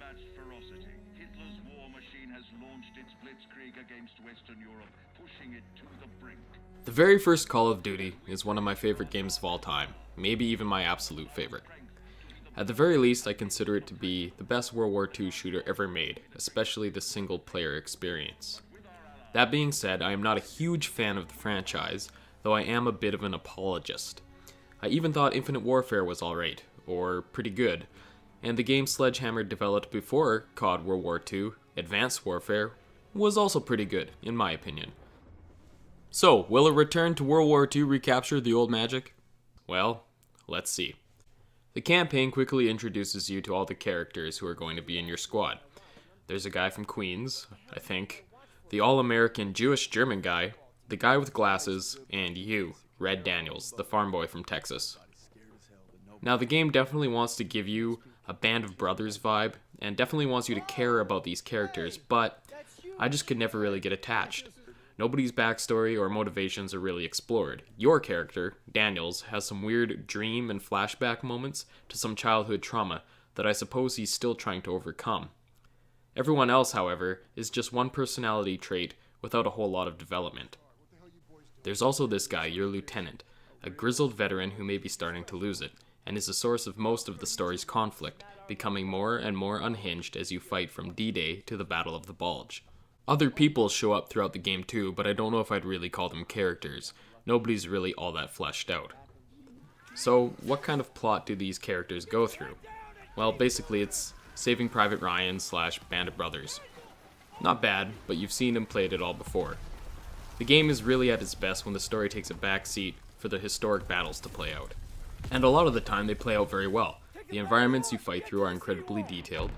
unmatched ferocity, Hitler's war machine has launched its blitzkrieg against Western Europe, pushing it to the brink. The very first Call of Duty is one of my favorite games of all time, maybe even my absolute favorite. At the very least, I consider it to be the best World War II shooter ever made, especially the single-player experience. That being said, I am not a huge fan of the franchise, though I am a bit of an apologist. I even thought Infinite Warfare was alright, or pretty good, and the game Sledgehammer developed before COD World War II, Advanced Warfare, was also pretty good, in my opinion. So, will a return to World War II recapture the old magic? Well, let's see. The campaign quickly introduces you to all the characters who are going to be in your squad. There's a guy from Queens, I think, the all-American Jewish-German guy, the guy with glasses, and you, Red Daniels, the farm boy from Texas. Now, the game definitely wants to give you a Band of Brothers vibe, and definitely wants you to care about these characters, but I just could never really get attached. Nobody's backstory or motivations are really explored. Your character, Daniels, has some weird dream and flashback moments to some childhood trauma that I suppose he's still trying to overcome. Everyone else, however, is just one personality trait without a whole lot of development. There's also this guy, your lieutenant, a grizzled veteran who may be starting to lose it, and is the source of most of the story's conflict, becoming more and more unhinged as you fight from D-Day to the Battle of the Bulge. Other people show up throughout the game too, but I don't know if I'd really call them characters. Nobody's really all that fleshed out. So, what kind of plot do these characters go through? Well, basically it's Saving Private Ryan / Band of Brothers. Not bad, but you've seen and played it all before. The game is really at its best when the story takes a back seat for the historic battles to play out. And a lot of the time they play out very well. The environments you fight through are incredibly detailed,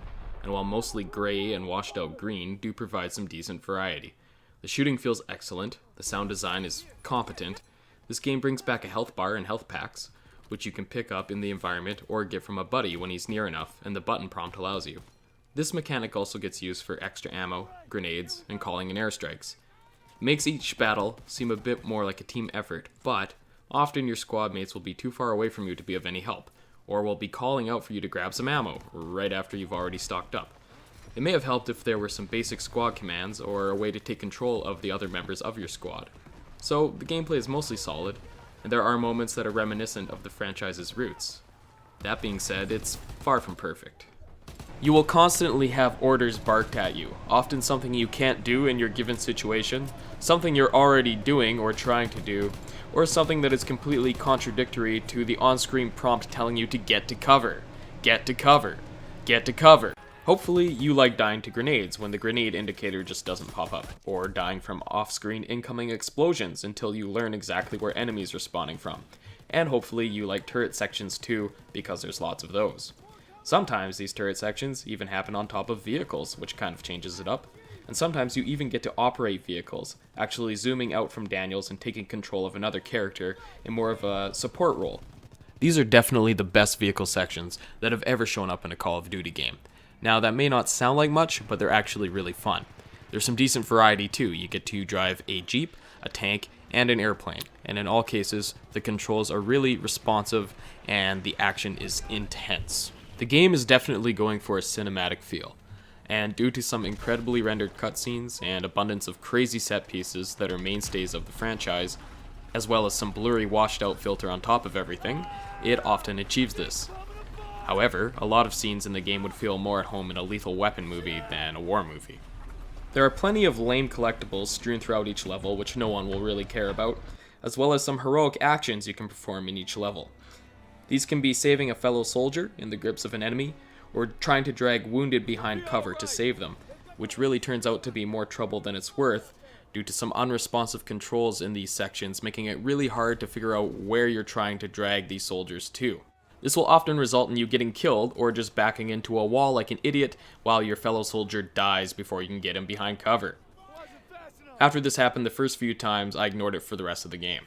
and while mostly gray and washed out green, do provide some decent variety. The shooting feels excellent, the sound design is competent. This game brings back a health bar and health packs, which you can pick up in the environment or get from a buddy when he's near enough and the button prompt allows you. This mechanic also gets used for extra ammo, grenades, and calling in airstrikes. It makes each battle seem a bit more like a team effort, but often your squad mates will be too far away from you to be of any help, or will be calling out for you to grab some ammo, right after you've already stocked up. It may have helped if there were some basic squad commands, or a way to take control of the other members of your squad. So, the gameplay is mostly solid, and there are moments that are reminiscent of the franchise's roots. That being said, it's far from perfect. You will constantly have orders barked at you, often something you can't do in your given situation, something you're already doing or trying to do, or something that is completely contradictory to the on-screen prompt telling you to get to cover. Get to cover. Get to cover. Hopefully you like dying to grenades when the grenade indicator just doesn't pop up, or dying from off-screen incoming explosions until you learn exactly where enemies are spawning from. And hopefully you like turret sections too, because there's lots of those. Sometimes these turret sections even happen on top of vehicles, which kind of changes it up. And sometimes you even get to operate vehicles, actually zooming out from Daniels and taking control of another character in more of a support role. These are definitely the best vehicle sections that have ever shown up in a Call of Duty game. Now that may not sound like much, but they're actually really fun. There's some decent variety too. You get to drive a Jeep, a tank, and an airplane, and in all cases, the controls are really responsive and the action is intense. The game is definitely going for a cinematic feel. And due to some incredibly rendered cutscenes and abundance of crazy set pieces that are mainstays of the franchise, as well as some blurry washed out filter on top of everything, it often achieves this. However, a lot of scenes in the game would feel more at home in a Lethal Weapon movie than a war movie. There are plenty of lame collectibles strewn throughout each level which no one will really care about, as well as some heroic actions you can perform in each level. These can be saving a fellow soldier in the grips of an enemy, or trying to drag wounded behind cover to save them, which really turns out to be more trouble than it's worth due to some unresponsive controls in these sections, making it really hard to figure out where you're trying to drag these soldiers to. This will often result in you getting killed or just backing into a wall like an idiot while your fellow soldier dies before you can get him behind cover. After this happened the first few times, I ignored it for the rest of the game.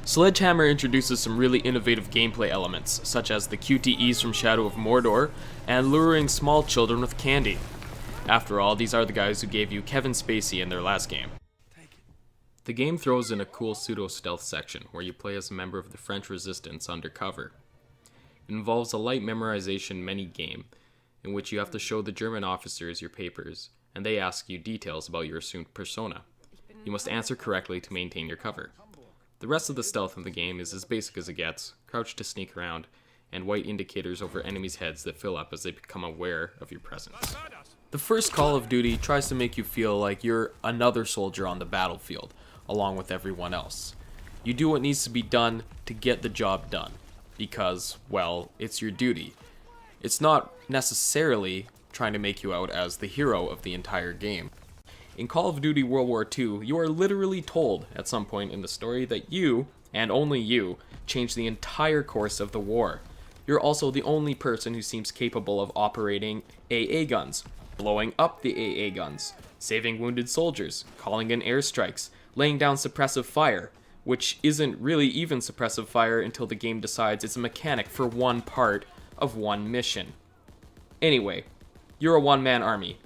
Sledgehammer introduces some really innovative gameplay elements, such as the QTEs from Shadow of Mordor, and luring small children with candy. After all, these are the guys who gave you Kevin Spacey in their last game. The game throws in a cool pseudo-stealth section, where you play as a member of the French resistance undercover. It involves a light memorization mini-game, in which you have to show the German officers your papers, and they ask you details about your assumed persona. You must answer correctly to maintain your cover. The rest of the stealth in the game is as basic as it gets: crouch to sneak around, and white indicators over enemies' heads that fill up as they become aware of your presence. The first Call of Duty tries to make you feel like you're another soldier on the battlefield, along with everyone else. You do what needs to be done to get the job done, because, well, it's your duty. It's not necessarily trying to make you out as the hero of the entire game. In Call of Duty World War II, you are literally told at some point in the story that you, and only you, changed the entire course of the war. You're also the only person who seems capable of operating AA guns, blowing up the AA guns, saving wounded soldiers, calling in airstrikes, laying down suppressive fire, which isn't really even suppressive fire until the game decides it's a mechanic for one part of one mission. Anyway, you're a one-man army,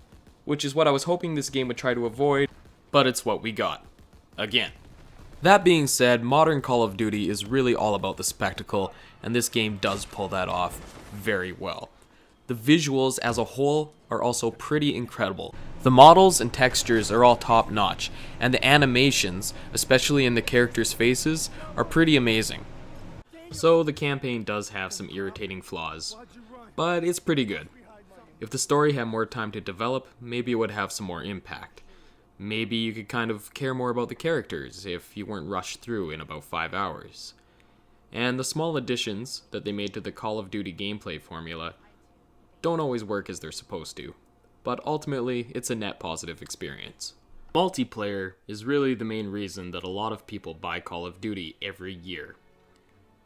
which is what I was hoping this game would try to avoid, but it's what we got. Again. That being said, modern Call of Duty is really all about the spectacle, and this game does pull that off very well. The visuals as a whole are also pretty incredible. The models and textures are all top-notch, and the animations, especially in the characters' faces, are pretty amazing. So the campaign does have some irritating flaws, but it's pretty good. If the story had more time to develop, maybe it would have some more impact. Maybe you could kind of care more about the characters if you weren't rushed through in about 5 hours. And the small additions that they made to the Call of Duty gameplay formula don't always work as they're supposed to, but ultimately it's a net positive experience. Multiplayer is really the main reason that a lot of people buy Call of Duty every year.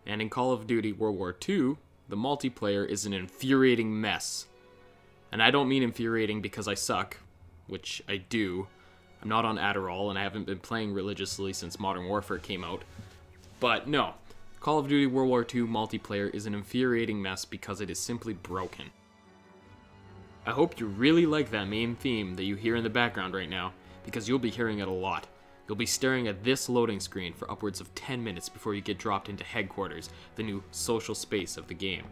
And in Call of Duty World War II, the multiplayer is an infuriating mess. And I don't mean infuriating because I suck, which I do. I'm not on Adderall and I haven't been playing religiously since Modern Warfare came out. But no, Call of Duty World War II multiplayer is an infuriating mess because it is simply broken. I hope you really like that main theme that you hear in the background right now, because you'll be hearing it a lot. You'll be staring at this loading screen for upwards of 10 minutes before you get dropped into Headquarters, the new social space of the game.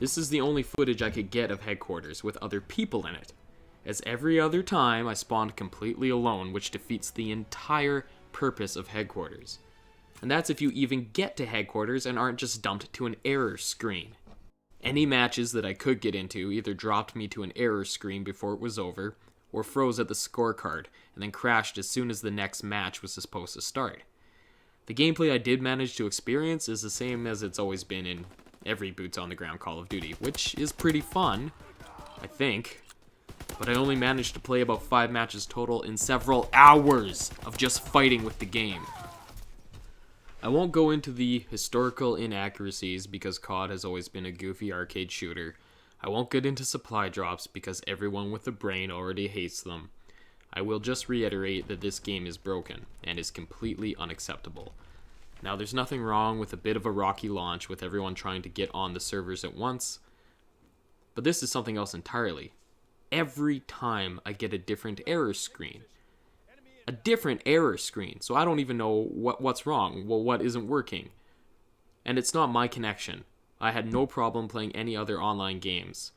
This is the only footage I could get of Headquarters with other people in it, as every other time I spawned completely alone, which defeats the entire purpose of Headquarters. And that's if you even get to Headquarters and aren't just dumped to an error screen. Any matches that I could get into either dropped me to an error screen before it was over, or froze at the scorecard, and then crashed as soon as the next match was supposed to start. The gameplay I did manage to experience is the same as it's always been in every boots-on-the-ground Call of Duty, which is pretty fun, I think. But I only managed to play about 5 matches total in several hours of just fighting with the game. I won't go into the historical inaccuracies because COD has always been a goofy arcade shooter. I won't get into supply drops because everyone with a brain already hates them. I will just reiterate that this game is broken and is completely unacceptable. Now, there's nothing wrong with a bit of a rocky launch with everyone trying to get on the servers at once, but this is something else entirely. Every time I get a different error screen. A different error screen, so I don't even know what's wrong, what isn't working. And it's not my connection. I had no problem playing any other online games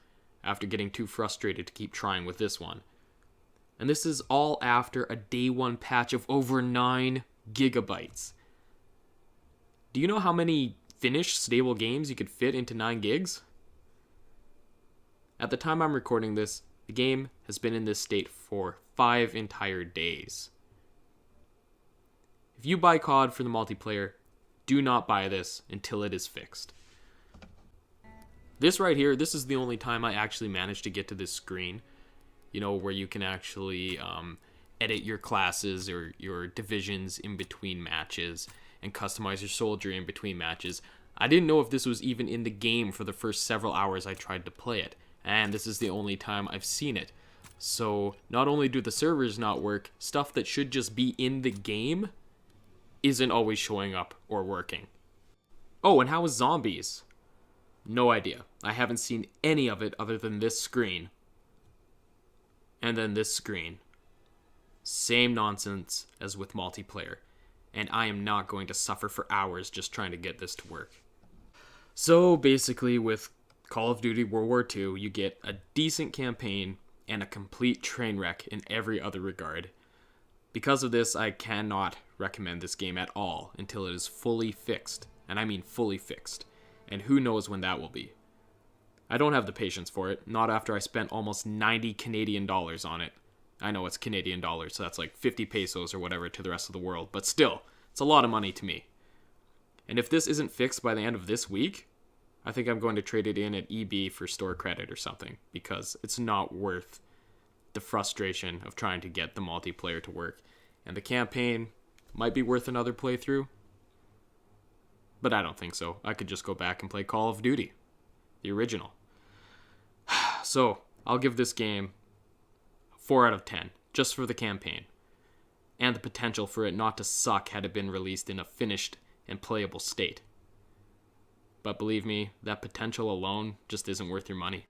after getting too frustrated to keep trying with this one. And this is all after a day one patch of over 9 gigabytes. Do you know how many finished stable games you could fit into 9 gigs? At the time I'm recording this, the game has been in this state for 5 entire days. If you buy COD for the multiplayer, do not buy this until it is fixed. This right here, this is the only time I actually managed to get to this screen, where you can actually edit your classes or your divisions in between matches and customize your soldier in between matches. I didn't know if this was even in the game for the first several hours I tried to play it, and this is the only time I've seen it. So not only do the servers not work, stuff that should just be in the game isn't always showing up or working. Oh, and how is zombies? No idea. I haven't seen any of it other than this screen. And then this screen. Same nonsense as with multiplayer. And I am not going to suffer for hours just trying to get this to work. So basically with Call of Duty World War II, you get a decent campaign and a complete train wreck in every other regard. Because of this, I cannot recommend this game at all until it is fully fixed. And I mean fully fixed. And who knows when that will be. I don't have the patience for it, not after I spent almost 90 Canadian dollars on it. I know it's Canadian dollars, so that's like 50 pesos or whatever to the rest of the world, but still, it's a lot of money to me. And if this isn't fixed by the end of this week, I think I'm going to trade it in at EB for store credit or something, because it's not worth the frustration of trying to get the multiplayer to work. And the campaign might be worth another playthrough, but I don't think so. I could just go back and play Call of Duty, the original. So, I'll give this game 4 out of 10, just for the campaign, and the potential for it not to suck had it been released in a finished and playable state. But believe me, that potential alone just isn't worth your money.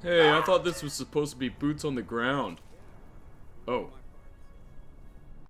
Hey, I thought this was supposed to be boots on the ground. Oh.